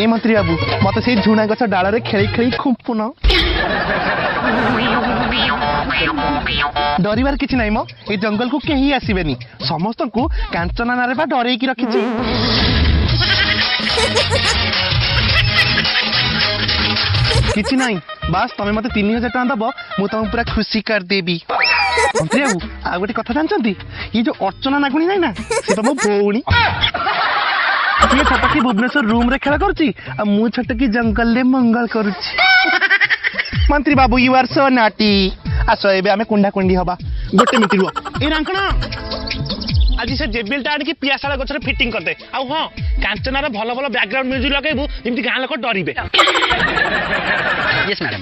ए मंत्री बाबू मत से झुणा गछ डाल खेली खेली खुंपुन डरबार किसी ना मो ये जंगल को कहीं आसबेनी समस्त को कांचना नारे बा डरे की रखी किसी ना बास तमें मत 3000 टका दब मु तुम पूरा खुशी कर देवी मंत्री बाबू आ गोटे कथा जानते ये जो अर्चना नागुणी ना सी तुम भौणी ये छटकी भुवनेश्वर रूम रे खेला करुची आ मु छटकी जंगल ले मंगल करुची मंत्री बाबू यू आर सो नाटी आसो एबे आमे कुंडा कुंडी हबा गोटे मिनिट रुह ए रांकणा आज से जेबिल टा आनी पियासाला गछरे फिटिंग कर दे आ हां कांचनार भलो भलो बैकग्राउंड म्यूजिक लगेबू जेमति गां लोक डरिबे यस मैडम